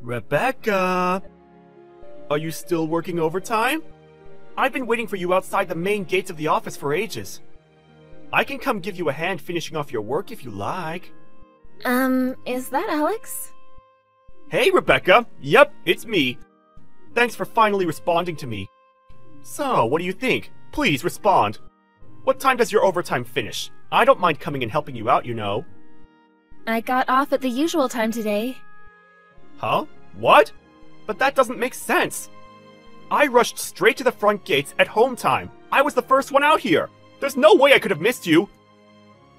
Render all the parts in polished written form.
Rebecca! Are you still working overtime? I've been waiting for you outside the main gates of the office for ages. I can come give you a hand finishing off your work if you like. Is that Alex? Hey, Rebecca! Yep, it's me. Thanks for finally responding to me. So, what do you think? Please respond. What time does your overtime finish? I don't mind coming and helping you out, you know. I got off at the usual time today. Huh? What? But that doesn't make sense. I rushed straight to the front gates at home time. I was the first one out here. There's no way I could have missed you.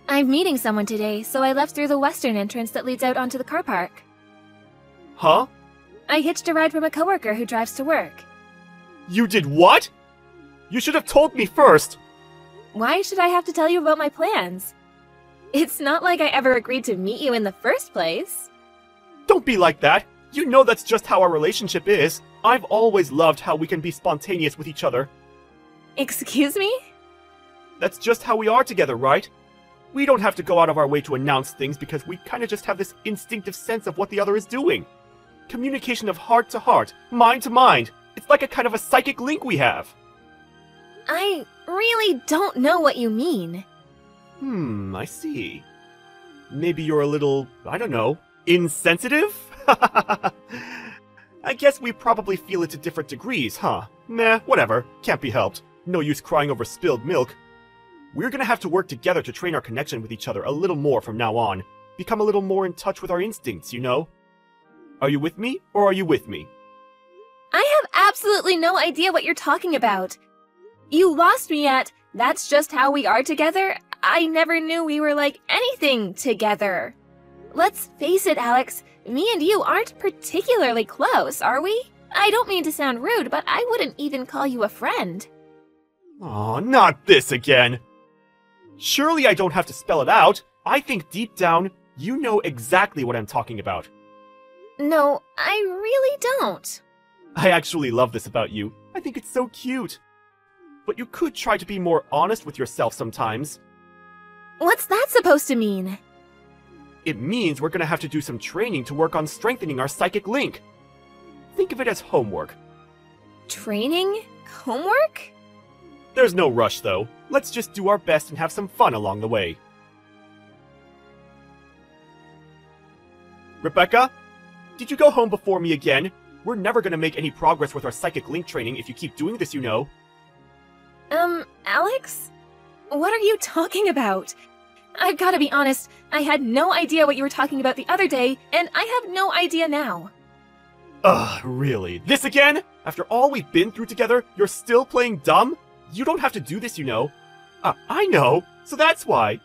I'm meeting someone today, so I left through the western entrance that leads out onto the car park. Huh? I hitched a ride from a coworker who drives to work. You did what? You should have told me first. Why should I have to tell you about my plans? It's not like I ever agreed to meet you in the first place. Don't be like that. You know that's just how our relationship is. I've always loved how we can be spontaneous with each other. Excuse me? That's just how we are together, right? We don't have to go out of our way to announce things because we kind of just have this instinctive sense of what the other is doing. Communication of heart to heart, mind to mind. It's like a kind of a psychic link we have. I really don't know what you mean. I see. Maybe you're a little, I don't know, insensitive? I guess we probably feel it to different degrees, huh? Nah, whatever. Can't be helped. No use crying over spilled milk. We're gonna have to work together to train our connection with each other a little more from now on. Become a little more in touch with our instincts, you know? Are you with me, or are you with me? I have absolutely no idea what you're talking about. You lost me at, that's just how we are together. I never knew we were like anything together. Let's face it, Alex, me and you aren't particularly close, are we? I don't mean to sound rude, but I wouldn't even call you a friend. Aw, not this again. Surely I don't have to spell it out. I think deep down, you know exactly what I'm talking about. No, I really don't. I actually love this about you. I think it's so cute. But you could try to be more honest with yourself sometimes. What's that supposed to mean? It means we're gonna have to do some training to work on strengthening our psychic link. Think of it as homework. Training? Homework? There's no rush, though. Let's just do our best and have some fun along the way. Rebecca? Did you go home before me again? We're never gonna make any progress with our psychic link training if you keep doing this, you know. Alex? What are you talking about? I've gotta be honest, I had no idea what you were talking about the other day, and I have no idea now. Ugh, really? This again? After all we've been through together, you're still playing dumb? You don't have to do this, you know. I know, so that's why.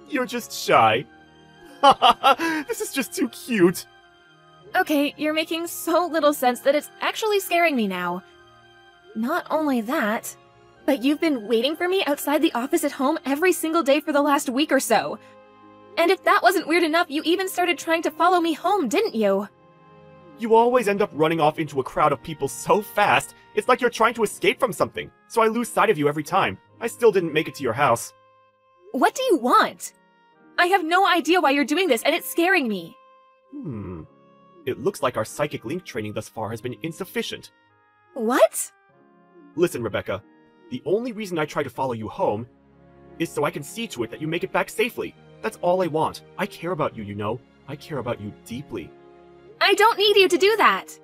You're just shy. This is just too cute. Okay, you're making so little sense that it's actually scaring me now. Not only that, but you've been waiting for me outside the office at home every single day for the last week or so. And if that wasn't weird enough, you even started trying to follow me home, didn't you? You always end up running off into a crowd of people so fast, it's like you're trying to escape from something, so I lose sight of you every time. I still didn't make it to your house. What do you want? I have no idea why you're doing this, and it's scaring me. It looks like our psychic link training thus far has been insufficient. What? Listen, Rebecca. The only reason I try to follow you home is so I can see to it that you make it back safely. That's all I want. I care about you, you know. I care about you deeply. I don't need you to do that.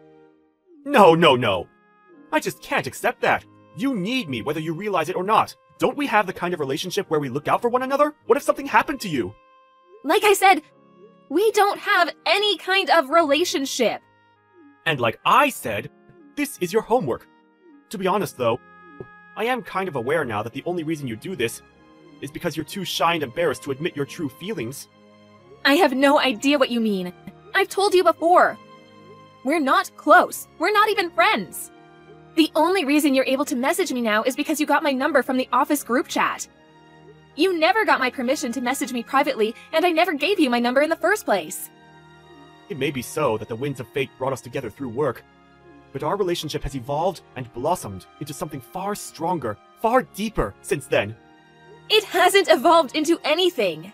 No. I just can't accept that. You need me whether you realize it or not. Don't we have the kind of relationship where we look out for one another? What if something happened to you? Like I said, we don't have any kind of relationship. And like I said, this is your homework. To be honest though, I am kind of aware now that the only reason you do this is because you're too shy and embarrassed to admit your true feelings. I have no idea what you mean. I've told you before. We're not close. We're not even friends. The only reason you're able to message me now is because you got my number from the office group chat. You never got my permission to message me privately, and I never gave you my number in the first place. It may be so that the winds of fate brought us together through work, but our relationship has evolved and blossomed into something far stronger, far deeper since then. It hasn't evolved into anything.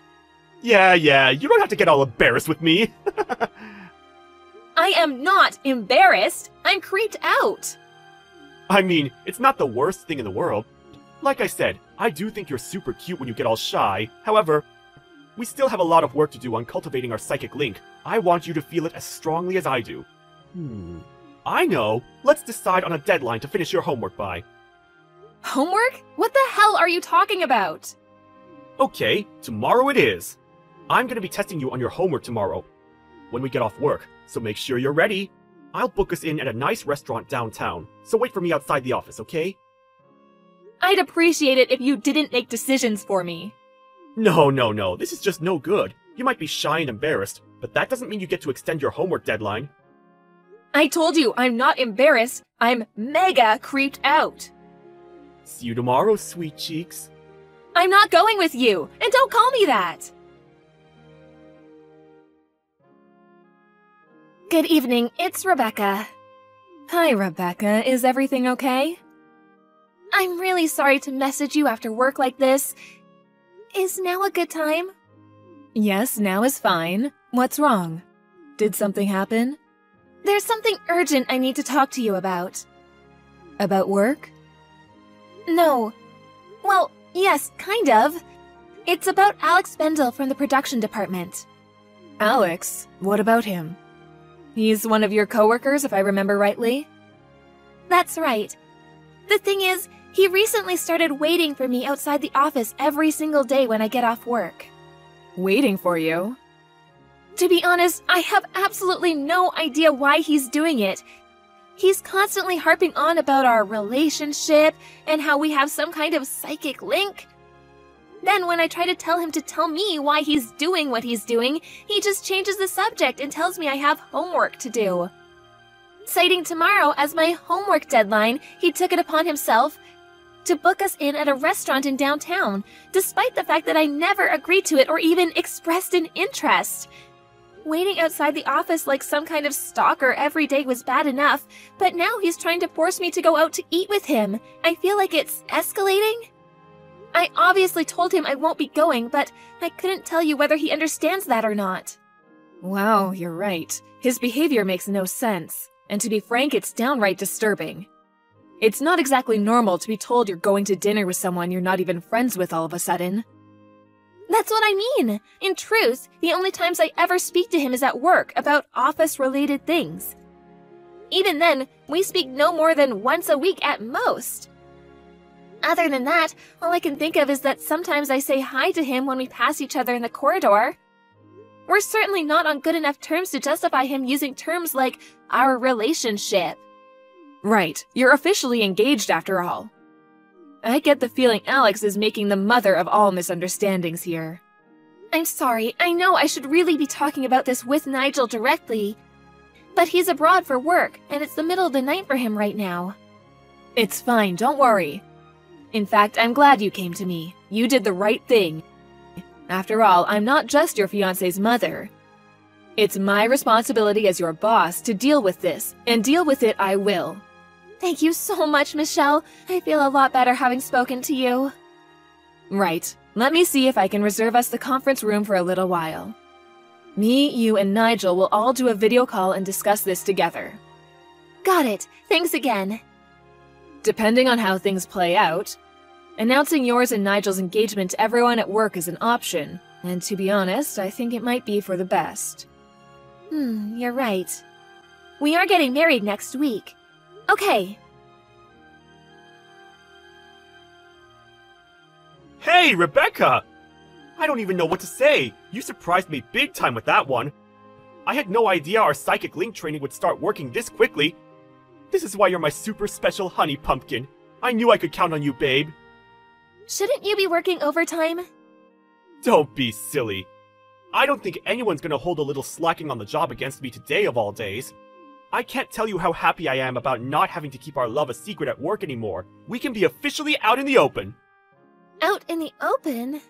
Yeah, you don't have to get all embarrassed with me. I I am not embarrassed. I'm creeped out. I mean, it's not the worst thing in the world. Like I said, I do think you're super cute when you get all shy. However, we still have a lot of work to do on cultivating our psychic link. I want you to feel it as strongly as I do. I know. Let's decide on a deadline to finish your homework by. Homework? What the hell are you talking about? Okay, tomorrow it is. I'm gonna be testing you on your homework tomorrow, when we get off work, so make sure you're ready. I'll book us in at a nice restaurant downtown, so wait for me outside the office, okay? I'd appreciate it if you didn't make decisions for me. No, this is just no good. You might be shy and embarrassed, but that doesn't mean you get to extend your homework deadline. I told you I'm not embarrassed. I'm mega creeped out. See you tomorrow, sweet cheeks. I'm not going with you, and don't call me that. Good evening, it's Rebecca. Hi, Rebecca. Is everything okay? I'm really sorry to message you after work like this. Is now a good time? Yes, now is fine. What's wrong? Did something happen? There's something urgent I need to talk to you about. About work? No. Well, yes, kind of. It's about Alex Bendel from the production department. Alex? What about him? He's one of your coworkers, if I remember rightly? That's right. The thing is, he recently started waiting for me outside the office every single day when I get off work. Waiting for you? To be honest, I have absolutely no idea why he's doing it. He's constantly harping on about our relationship and how we have some kind of psychic link. Then when I try to tell him to tell me why he's doing what he's doing, he just changes the subject and tells me I have homework to do. Citing tomorrow as my homework deadline, he took it upon himself to book us in at a restaurant in downtown, despite the fact that I never agreed to it or even expressed an interest. Waiting outside the office like some kind of stalker every day was bad enough, but now he's trying to force me to go out to eat with him. I feel like it's escalating. I obviously told him I won't be going, but I couldn't tell you whether he understands that or not. Wow, you're right. His behavior makes no sense. And to be frank, it's downright disturbing. It's not exactly normal to be told you're going to dinner with someone you're not even friends with all of a sudden. That's what I mean. In truth, the only times I ever speak to him is at work about office-related things. Even then, we speak no more than once a week at most. Other than that, all I can think of is that sometimes I say hi to him when we pass each other in the corridor. We're certainly not on good enough terms to justify him using terms like our relationship. Right, you're officially engaged after all. I get the feeling Alex is making the mother of all misunderstandings here. I'm sorry, I know I should really be talking about this with Nigel directly, but he's abroad for work, and it's the middle of the night for him right now. It's fine, don't worry. In fact, I'm glad you came to me. You did the right thing. After all, I'm not just your fiancé's mother. It's my responsibility as your boss to deal with this, and deal with it I will. Thank you so much, Michelle. I feel a lot better having spoken to you. Right. Let me see if I can reserve us the conference room for a little while. Me, you, and Nigel will all do a video call and discuss this together. Got it. Thanks again. Depending on how things play out, announcing yours and Nigel's engagement to everyone at work is an option, and to be honest, I think it might be for the best. You're right. We are getting married next week. Okay. Hey, Rebecca! I don't even know what to say. You surprised me big time with that one. I had no idea our psychic link training would start working this quickly. This is why you're my super special honey pumpkin. I knew I could count on you, babe. Shouldn't you be working overtime? Don't be silly. I don't think anyone's gonna hold a little slacking on the job against me today of all days. I can't tell you how happy I am about not having to keep our love a secret at work anymore. We can be officially out in the open. Out in the open?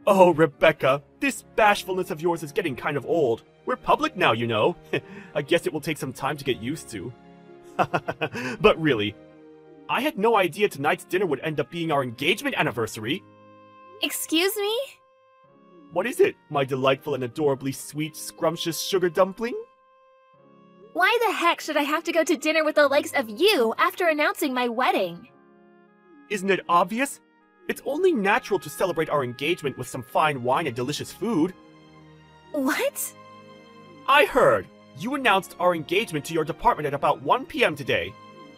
Oh, Rebecca, this bashfulness of yours is getting kind of old. We're public now, you know. I guess it will take some time to get used to. But really, I had no idea tonight's dinner would end up being our engagement anniversary. Excuse me? What is it, my delightful and adorably sweet, scrumptious sugar dumpling? Why the heck should I have to go to dinner with the likes of you after announcing my wedding? Isn't it obvious? It's only natural to celebrate our engagement with some fine wine and delicious food. What? I heard. You announced our engagement to your department at about 1 p.m. today.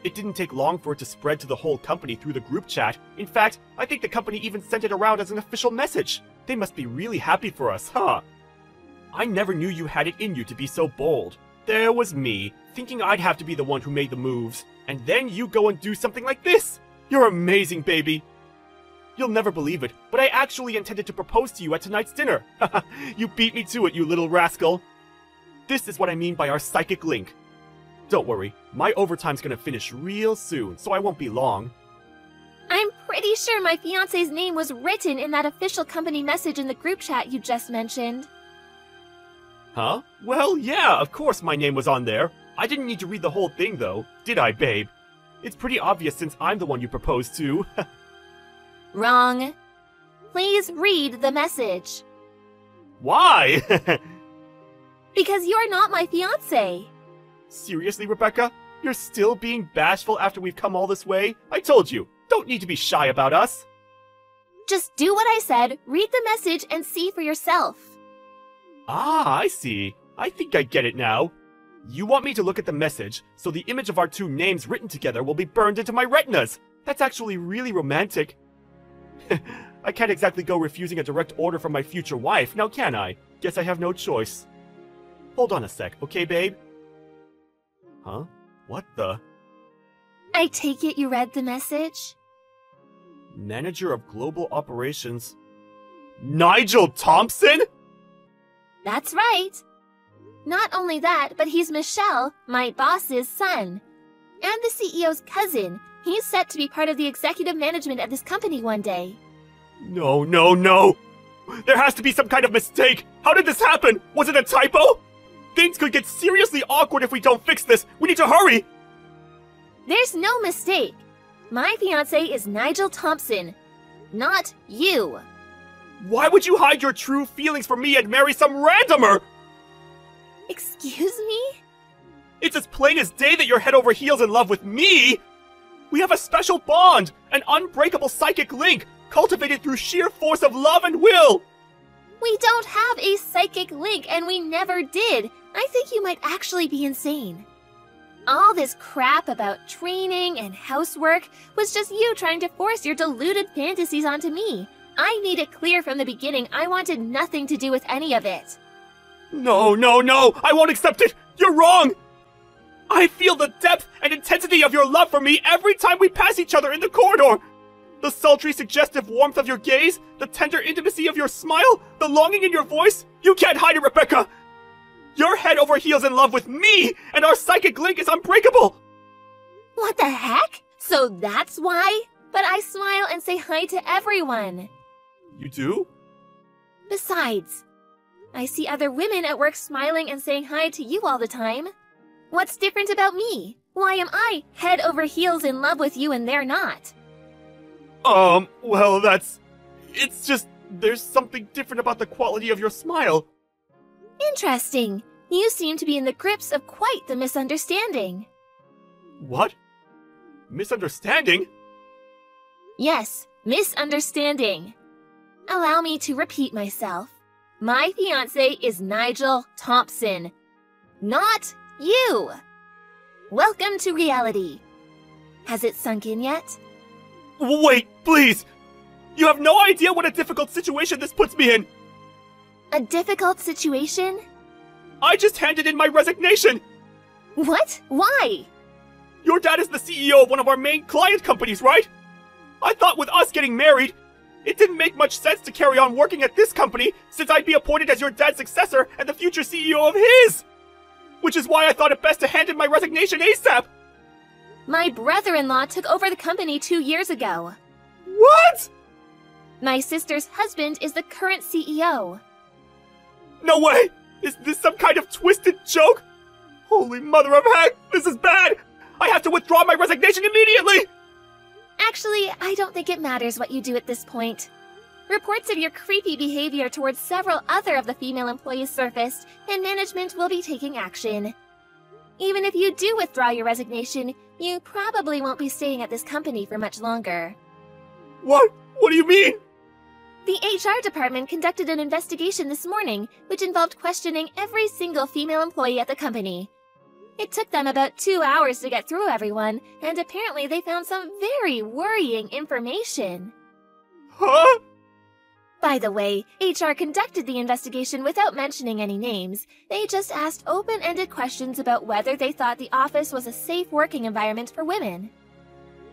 It didn't take long for it to spread to the whole company through the group chat. In fact, I think the company even sent it around as an official message. They must be really happy for us, huh? I never knew you had it in you to be so bold. There was me, thinking I'd have to be the one who made the moves. And then you go and do something like this. You're amazing, baby. You'll never believe it, but I actually intended to propose to you at tonight's dinner. You beat me to it, you little rascal. This is what I mean by our psychic link. Don't worry, my overtime's gonna finish real soon, so I won't be long. I'm pretty sure my fiancé's name was written in that official company message in the group chat you just mentioned. Huh? Well, yeah, of course my name was on there. I didn't need to read the whole thing, though. Did I, babe? It's pretty obvious since I'm the one you proposed to. Wrong. Please read the message. Why? Because you're not my fiancé. Seriously, Rebecca? You're still being bashful after we've come all this way? I told you, don't need to be shy about us. Just do what I said, read the message, and see for yourself. Ah, I see. I think I get it now. You want me to look at the message, so the image of our two names written together will be burned into my retinas. That's actually really romantic. I can't exactly go refusing a direct order from my future wife, now can I? Guess I have no choice. Hold on a sec, okay, babe? Huh? What the? I take it you read the message? Manager of Global Operations. Nigel Thompson?! That's right. Not only that, but he's Michelle, my boss's son. And the CEO's cousin. He's set to be part of the executive management at this company one day. No, no, no! There has to be some kind of mistake! How did this happen? Was it a typo? Things could get seriously awkward if we don't fix this! We need to hurry! There's no mistake. My fiancé is Nigel Thompson, not you. Why would you hide your true feelings from me and marry some randomer? Excuse me? It's as plain as day that you're head over heels in love with me! We have a special bond, an unbreakable psychic link, cultivated through sheer force of love and will! We don't have a psychic link, and we never did. I think you might actually be insane. All this crap about training and housework was just you trying to force your deluded fantasies onto me. I made it clear from the beginning I wanted nothing to do with any of it. No, no, no! I won't accept it! You're wrong! I feel the depth and intensity of your love for me every time we pass each other in the corridor! The sultry, suggestive warmth of your gaze, the tender intimacy of your smile, the longing in your voice, you can't hide it, Rebecca! You're head over heels in love with me, and our psychic link is unbreakable! What the heck? So that's why? But I smile and say hi to everyone. You do? Besides, I see other women at work smiling and saying hi to you all the time. What's different about me? Why am I head over heels in love with you and they're not? Well, it's just, there's something different about the quality of your smile. Interesting. You seem to be in the grips of quite the misunderstanding. What? Misunderstanding? Yes, misunderstanding. Allow me to repeat myself. My fiancé is Nigel Thompson, not you. Welcome to reality. Has it sunk in yet? Wait, please! You have no idea what a difficult situation this puts me in! A difficult situation? I just handed in my resignation! What? Why? Your dad is the CEO of one of our main client companies, right? I thought with us getting married, it didn't make much sense to carry on working at this company since I'd be appointed as your dad's successor and the future CEO of his! Which is why I thought it best to hand in my resignation ASAP! My brother-in-law took over the company 2 years ago. What?! My sister's husband is the current CEO. No way! Is this some kind of twisted joke? Holy mother of heck! This is bad! I have to withdraw my resignation immediately! Actually, I don't think it matters what you do at this point. Reports of your creepy behavior towards several other of the female employees surfaced, and management will be taking action. Even if you do withdraw your resignation, you probably won't be staying at this company for much longer. What? What do you mean? The HR department conducted an investigation this morning, which involved questioning every single female employee at the company. It took them about 2 hours to get through everyone, and apparently they found some very worrying information. Huh? By the way, HR conducted the investigation without mentioning any names. They just asked open-ended questions about whether they thought the office was a safe working environment for women.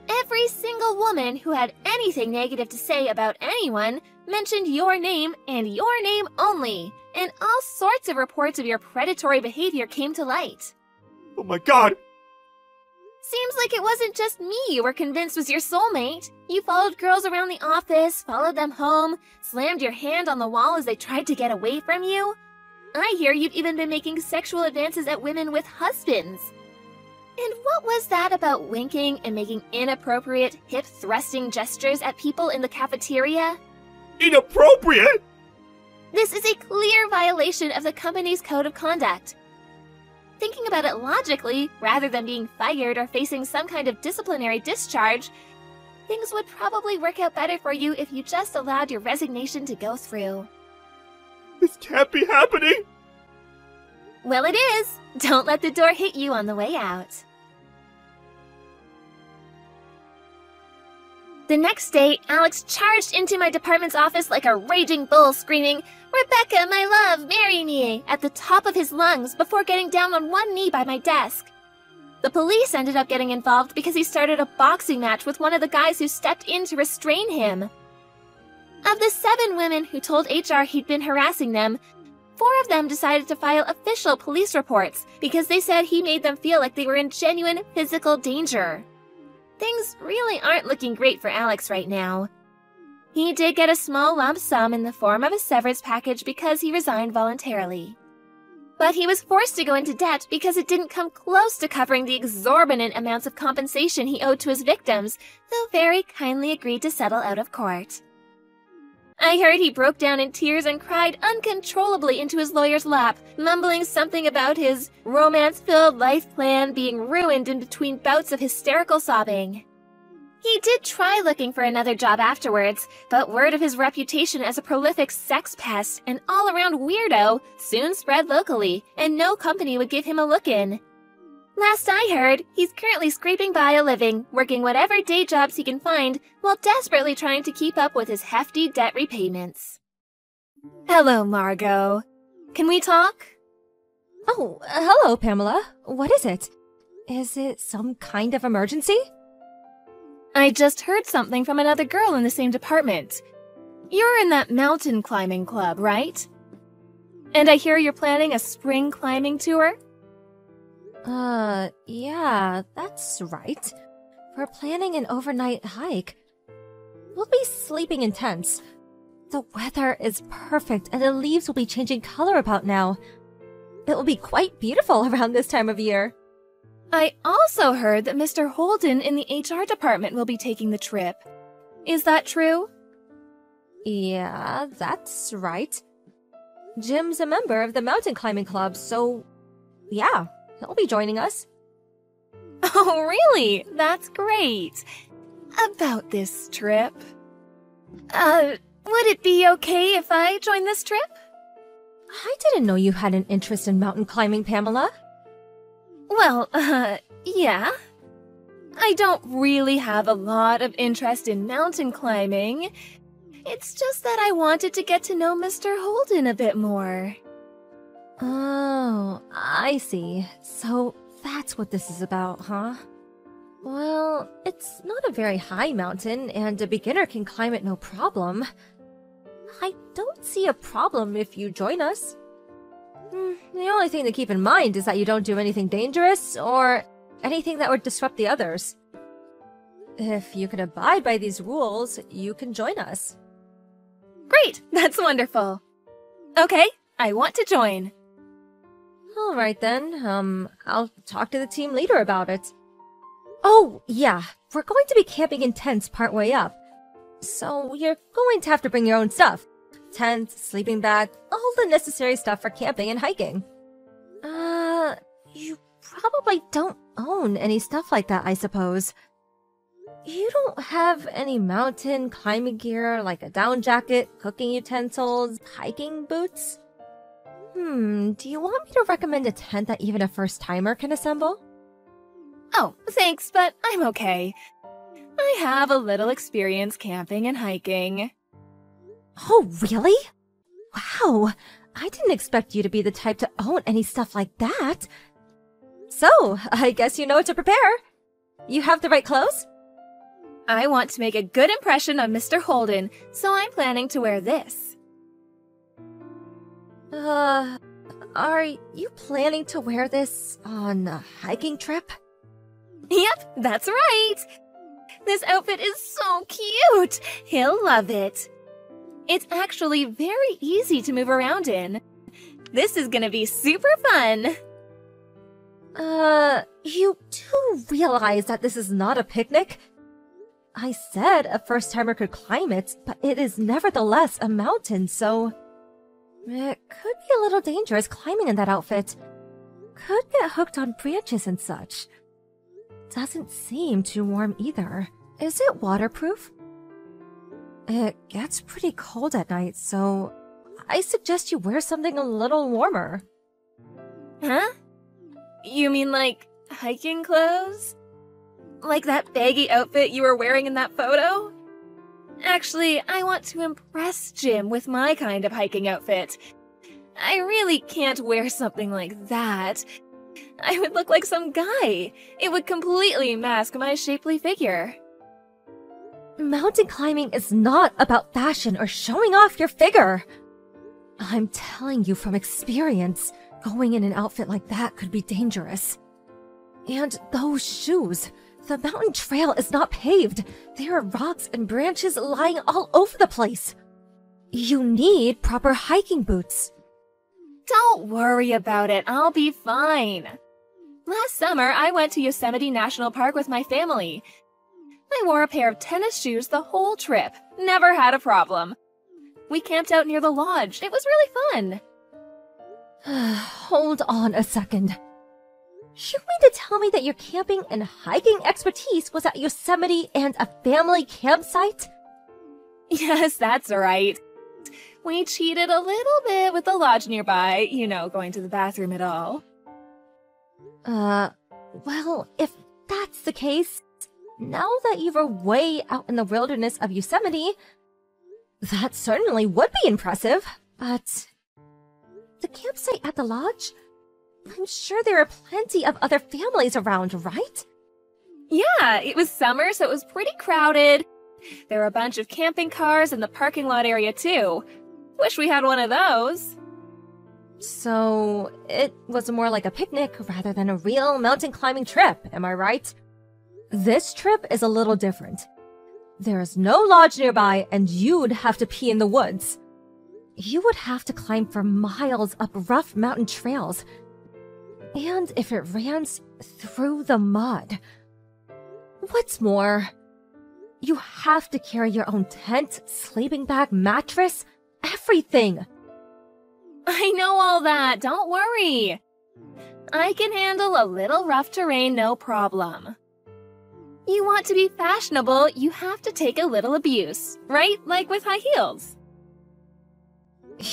Every single woman who had anything negative to say about anyone mentioned your name and your name only, and all sorts of reports of your predatory behavior came to light. Oh my god! Seems like it wasn't just me you were convinced was your soulmate. You followed girls around the office, followed them home, slammed your hand on the wall as they tried to get away from you. I hear you've even been making sexual advances at women with husbands. And what was that about winking and making inappropriate, hip-thrusting gestures at people in the cafeteria? Inappropriate? This is a clear violation of the company's code of conduct. Thinking about it logically, rather than being fired or facing some kind of disciplinary discharge, things would probably work out better for you if you just allowed your resignation to go through. This can't be happening! Well, it is! Don't let the door hit you on the way out. The next day, Alex charged into my department's office like a raging bull, screaming, "Rebecca, my love, marry me!" at the top of his lungs before getting down on one knee by my desk. The police ended up getting involved because he started a boxing match with one of the guys who stepped in to restrain him. Of the 7 women who told HR he'd been harassing them, 4 of them decided to file official police reports because they said he made them feel like they were in genuine physical danger. Things really aren't looking great for Alex right now. He did get a small lump sum in the form of a severance package because he resigned voluntarily. But he was forced to go into debt because it didn't come close to covering the exorbitant amounts of compensation he owed to his victims, though very kindly agreed to settle out of court. I heard he broke down in tears and cried uncontrollably into his lawyer's lap, mumbling something about his romance-filled life plan being ruined in between bouts of hysterical sobbing. He did try looking for another job afterwards, but word of his reputation as a prolific sex pest and all-around weirdo soon spread locally, and no company would give him a look-in. Last I heard, he's currently scraping by a living, working whatever day jobs he can find, while desperately trying to keep up with his hefty debt repayments. Hello, Margot. Can we talk? Oh, hello, Pamela. What is it? Is it some kind of emergency? I just heard something from another girl in the same department. You're in that mountain climbing club, right? And I hear you're planning a spring climbing tour? Yeah, that's right. We're planning an overnight hike. We'll be sleeping in tents. The weather is perfect and the leaves will be changing color about now. It will be quite beautiful around this time of year. I also heard that Mr. Holden in the HR department will be taking the trip. Is that true? Yeah, that's right. Jim's a member of the mountain climbing club, so yeah, he'll be joining us. Oh, really? That's great. About this trip. Would it be okay if I join this trip? I didn't know you had an interest in mountain climbing, Pamela. Well, yeah. I don't really have a lot of interest in mountain climbing. It's just that I wanted to get to know Mr. Holden a bit more. Oh, I see. So that's what this is about, huh? Well, it's not a very high mountain, and a beginner can climb it no problem. I don't see a problem if you join us. The only thing to keep in mind is that you don't do anything dangerous or anything that would disrupt the others. If you can abide by these rules, you can join us. Great! That's wonderful. Okay, I want to join. Alright then, I'll talk to the team leader about it. Oh, yeah, we're going to be camping in tents partway up. So you're going to have to bring your own stuff. Tent, sleeping bag, all the necessary stuff for camping and hiking. You probably don't own any stuff like that, I suppose. You don't have any mountain climbing gear like a down jacket, cooking utensils, hiking boots? Do you want me to recommend a tent that even a first-timer can assemble? Oh, thanks, but I'm okay. I have a little experience camping and hiking. Oh, really? Wow, I didn't expect you to be the type to own any stuff like that. So, I guess you know what to prepare. You have the right clothes? I want to make a good impression on Mr. Holden, so I'm planning to wear this. Are you planning to wear this on a hiking trip? Yep, that's right! This outfit is so cute! He'll love it. It's actually very easy to move around in. This is gonna be super fun! You do realize that this is not a picnic? I said a first-timer could climb it, but it is nevertheless a mountain, so... It could be a little dangerous climbing in that outfit. Could get hooked on branches and such. Doesn't seem too warm either. Is it waterproof? It gets pretty cold at night, so I suggest you wear something a little warmer. Huh? You mean like hiking clothes? Like that baggy outfit you were wearing in that photo? Actually, I want to impress Jim with my kind of hiking outfit. I really can't wear something like that. I would look like some guy. It would completely mask my shapely figure. Mountain climbing is not about fashion or showing off your figure. I'm telling you from experience, going in an outfit like that could be dangerous. And those shoes. The mountain trail is not paved. There are rocks and branches lying all over the place. You need proper hiking boots. Don't worry about it. I'll be fine. Last summer, I went to Yosemite National Park with my family. I wore a pair of tennis shoes the whole trip. Never had a problem. We camped out near the lodge. It was really fun. Hold on a second. You mean to tell me that your camping and hiking expertise was at Yosemite and a family campsite? Yes, that's right. We cheated a little bit with the lodge nearby, you know, going to the bathroom and all. Well, if that's the case, now that you were way out in the wilderness of Yosemite, that certainly would be impressive, but the campsite at the lodge? I'm sure there are plenty of other families around, right? Yeah, it was summer, so it was pretty crowded. There were a bunch of camping cars in the parking lot area, too. Wish we had one of those. So, it was more like a picnic rather than a real mountain climbing trip, am I right? This trip is a little different. There is no lodge nearby, and you'd have to pee in the woods. You would have to climb for miles up rough mountain trails. And if it rains, through the mud. What's more, you have to carry your own tent, sleeping bag, mattress, everything. I know all that, don't worry. I can handle a little rough terrain, no problem. You want to be fashionable, you have to take a little abuse, right? Like with high heels.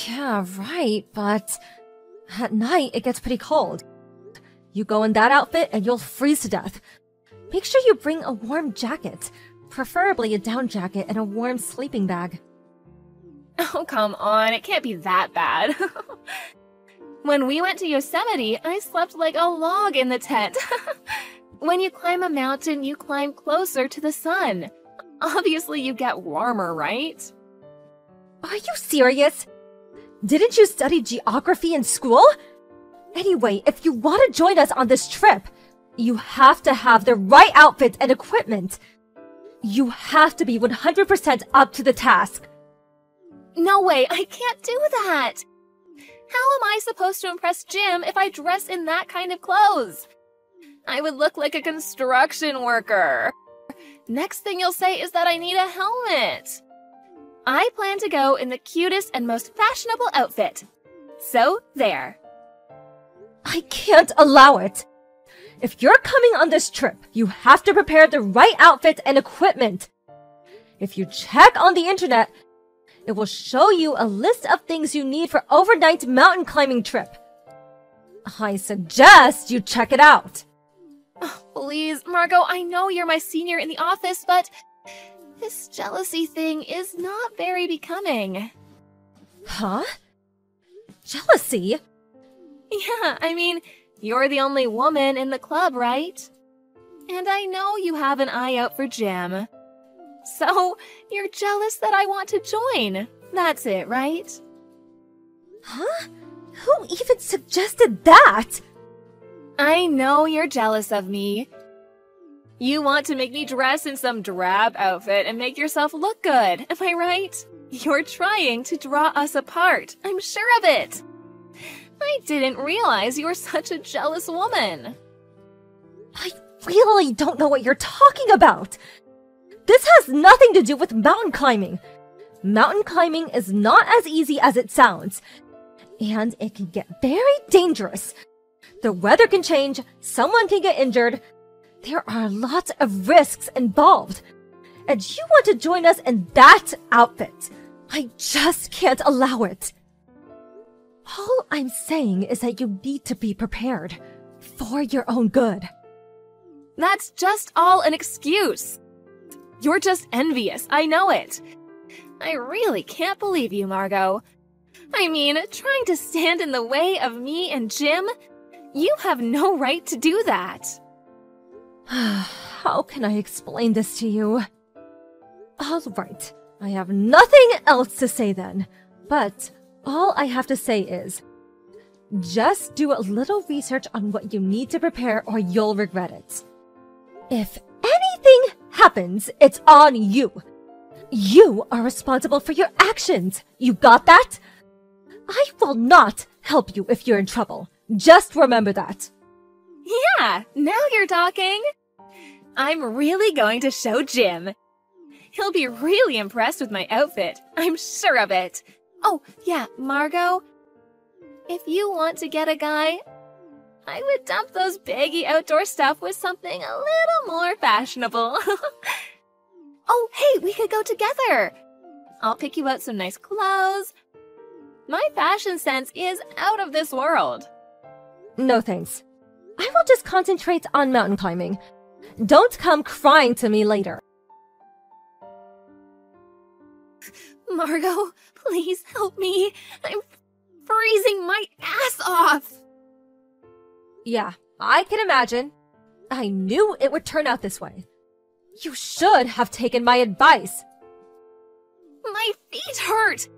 Yeah, right, but at night it gets pretty cold. You go in that outfit and you'll freeze to death. Make sure you bring a warm jacket, preferably a down jacket and a warm sleeping bag. Oh, come on, it can't be that bad. When we went to Yosemite, I slept like a log in the tent. When you climb a mountain, you climb closer to the sun. Obviously, you get warmer, right? Are you serious? Didn't you study geography in school? Anyway, if you want to join us on this trip, you have to have the right outfit and equipment. You have to be 100% up to the task. No way, I can't do that! How am I supposed to impress Jim if I dress in that kind of clothes? I would look like a construction worker. Next thing you'll say is that I need a helmet. I plan to go in the cutest and most fashionable outfit. So, there. I can't allow it. If you're coming on this trip, you have to prepare the right outfit and equipment. If you check on the internet, it will show you a list of things you need for overnight mountain climbing trip. I suggest you check it out. Oh, please, Margot, I know you're my senior in the office, but this jealousy thing is not very becoming. Huh? Jealousy? Yeah, I mean, you're the only woman in the club, right? And I know you have an eye out for Jim. So, you're jealous that I want to join. That's it, right? Huh? Who even suggested that? I know you're jealous of me. You want to make me dress in some drab outfit and make yourself look good, am I right? You're trying to draw us apart, I'm sure of it. I didn't realize you were such a jealous woman. I really don't know what you're talking about. This has nothing to do with mountain climbing. Mountain climbing is not as easy as it sounds, and it can get very dangerous. The weather can change, someone can get injured. There are lots of risks involved. And you want to join us in that outfit. I just can't allow it. All I'm saying is that you need to be prepared for your own good. That's just all an excuse. You're just envious, I know it. I really can't believe you, Margot. I mean, trying to stand in the way of me and Jim? You have no right to do that. How can I explain this to you? All right, I have nothing else to say then, but all I have to say is, just do a little research on what you need to prepare or you'll regret it. If anything happens, it's on you. You are responsible for your actions. You got that? I will not help you if you're in trouble. Just remember that. Yeah, now you're talking. I'm really going to show Jim. He'll be really impressed with my outfit. I'm sure of it. Oh, yeah, Margot. If you want to get a guy, I would dump those baggy outdoor stuff with something a little more fashionable. Oh, hey, we could go together. I'll pick you out some nice clothes. My fashion sense is out of this world. No thanks. I will just concentrate on mountain climbing. Don't come crying to me later. Margot, please help me. I'm freezing my ass off. Yeah, I can imagine. I knew it would turn out this way. You should have taken my advice. My feet hurt,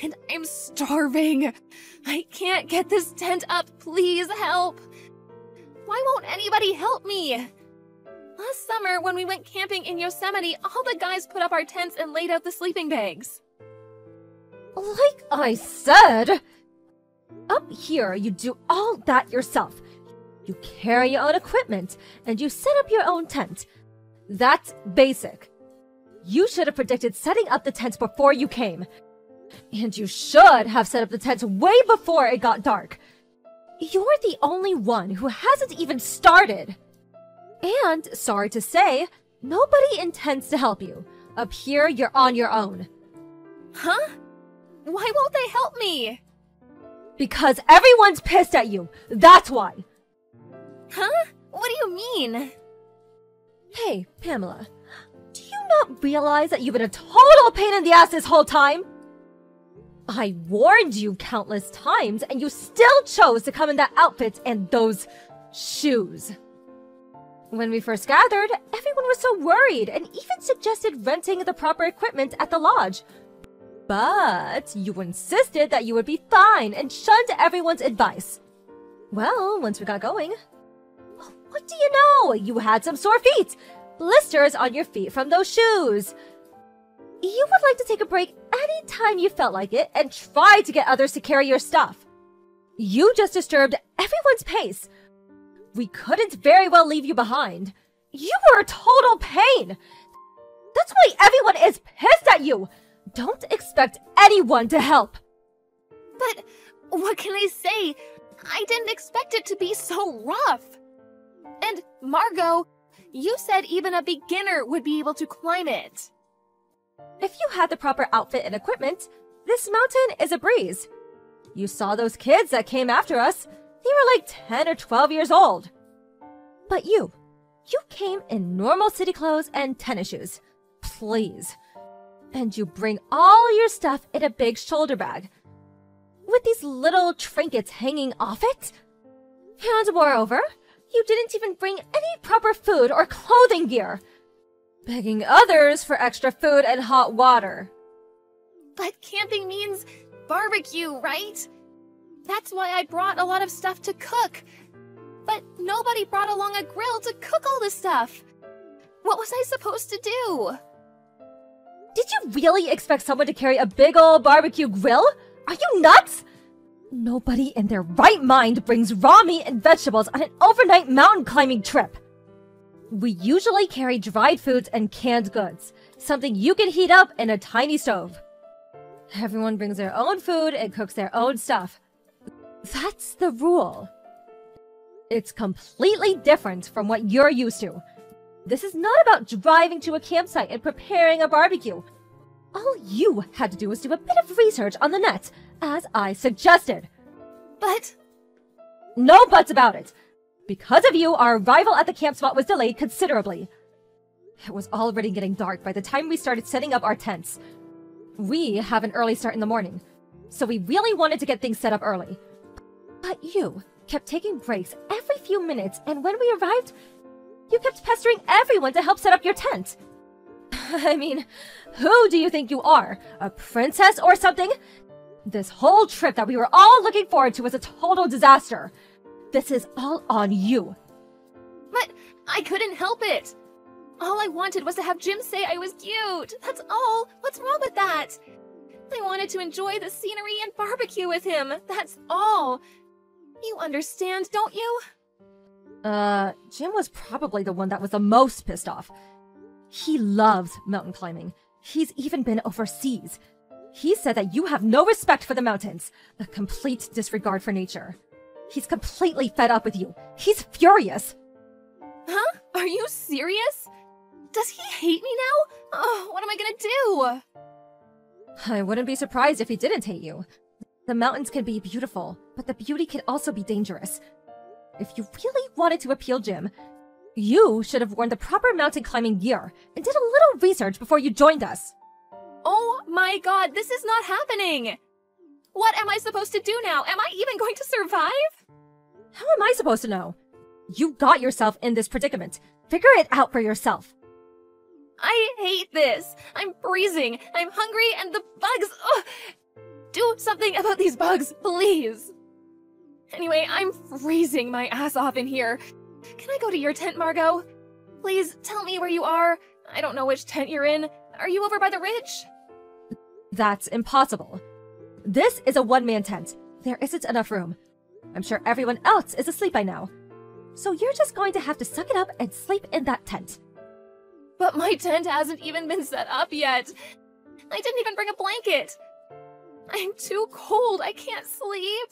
and I'm starving. I can't get this tent up. Please help. Why won't anybody help me? Last summer, when we went camping in Yosemite, all the guys put up our tents and laid out the sleeping bags. Like I said, up here you do all that yourself. You carry your own equipment, and you set up your own tent. That's basic. You should have predicted setting up the tent before you came. And you should have set up the tent way before it got dark. You're the only one who hasn't even started. And, sorry to say, nobody intends to help you. Up here, you're on your own. Huh? Why won't they help me? Because everyone's pissed at you. That's why. Huh? What do you mean? Hey, Pamela. Do you not realize that you've been a total pain in the ass this whole time? I warned you countless times, and you still chose to come in that outfit and those shoes. When we first gathered, everyone was so worried and even suggested renting the proper equipment at the lodge. But you insisted that you would be fine and shunned everyone's advice. Well, once we got going, what do you know? You had some sore feet, blisters on your feet from those shoes. You would like to take a break anytime you felt like it and try to get others to carry your stuff. You just disturbed everyone's pace. We couldn't very well leave you behind. You were a total pain. That's why everyone is pissed at you. Don't expect anyone to help. But what can I say? I didn't expect it to be so rough. And Margot, you said even a beginner would be able to climb it. If you had the proper outfit and equipment, this mountain is a breeze. You saw those kids that came after us. They were like 10 or 12 years old. But you came in normal city clothes and tennis shoes. Please. And you bring all your stuff in a big shoulder bag, with these little trinkets hanging off it. And moreover, you didn't even bring any proper food or clothing gear, begging others for extra food and hot water. But camping means barbecue, right? That's why I brought a lot of stuff to cook. But nobody brought along a grill to cook all this stuff. What was I supposed to do? Did you really expect someone to carry a big old barbecue grill? Are you nuts? Nobody in their right mind brings raw meat and vegetables on an overnight mountain climbing trip. We usually carry dried foods and canned goods, something you can heat up in a tiny stove. Everyone brings their own food and cooks their own stuff. That's the rule. It's completely different from what you're used to. This is not about driving to a campsite and preparing a barbecue. All you had to do was do a bit of research on the net, as I suggested. But... No buts about it. Because of you, our arrival at the camp spot was delayed considerably. It was already getting dark by the time we started setting up our tents. We have an early start in the morning, so we really wanted to get things set up early. But you kept taking breaks every few minutes, and when we arrived, you kept pestering everyone to help set up your tent. I mean, who do you think you are? A princess or something? This whole trip that we were all looking forward to was a total disaster. This is all on you. But I couldn't help it. All I wanted was to have Jim say I was cute. That's all. What's wrong with that? I wanted to enjoy the scenery and barbecue with him. That's all. You understand, don't you? Jim was probably the one that was the most pissed off. He loves mountain climbing. He's even been overseas. He said that you have no respect for the mountains, a complete disregard for nature. He's completely fed up with you. He's furious. Huh? Are you serious? Does he hate me now? Oh, what am I gonna do? I wouldn't be surprised if he didn't hate you. The mountains can be beautiful, but the beauty can also be dangerous. If you really wanted to appeal Jim, you should have worn the proper mountain climbing gear and did a little research before you joined us. Oh my god, this is not happening! What am I supposed to do now? Am I even going to survive? How am I supposed to know? You got yourself in this predicament. Figure it out for yourself. I hate this. I'm freezing. I'm hungry and the bugs... Ugh. Do something about these bugs, please. Anyway, I'm freezing my ass off in here. Can I go to your tent, Margot? Please tell me where you are. I don't know which tent you're in. Are you over by the ridge? That's impossible. This is a one-man tent. There isn't enough room. I'm sure everyone else is asleep by now. So you're just going to have to suck it up and sleep in that tent. But my tent hasn't even been set up yet. I didn't even bring a blanket. I'm too cold. I can't sleep.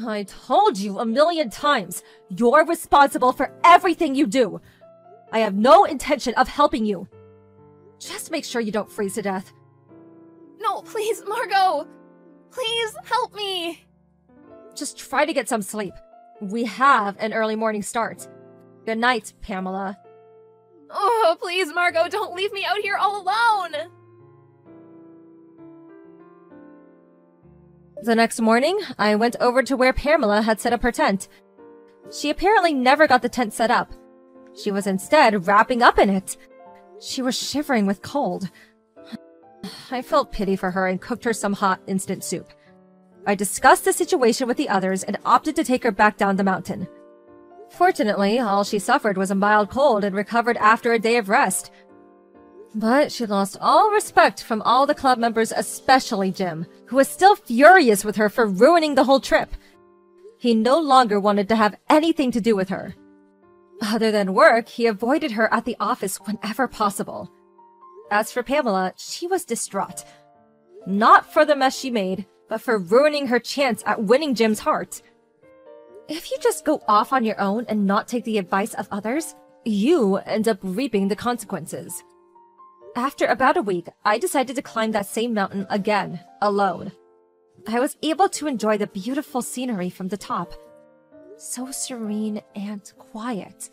I told you 1,000,000 times. You're responsible for everything you do. I have no intention of helping you. Just make sure you don't freeze to death. No, please, Margot. Please help me. Just try to get some sleep. We have an early morning start. Good night, Pamela. Oh, please, Margot, don't leave me out here all alone. The next morning, I went over to where Pamela had set up her tent. She apparently never got the tent set up. She was instead wrapping up in it. She was shivering with cold. I felt pity for her and cooked her some hot instant soup. I discussed the situation with the others and opted to take her back down the mountain. Fortunately, all she suffered was a mild cold and recovered after a day of rest. But she lost all respect from all the club members, especially Jim, who was still furious with her for ruining the whole trip. He no longer wanted to have anything to do with her. Other than work, he avoided her at the office whenever possible. As for Pamela, she was distraught. Not for the mess she made, but for ruining her chance at winning Jim's heart. If you just go off on your own and not take the advice of others, you end up reaping the consequences. After about a week, I decided to climb that same mountain again, alone. I was able to enjoy the beautiful scenery from the top. So serene and quiet.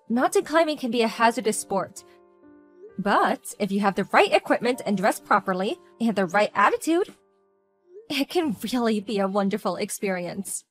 Mountain climbing can be a hazardous sport. But if you have the right equipment and dress properly, and the right attitude, it can really be a wonderful experience.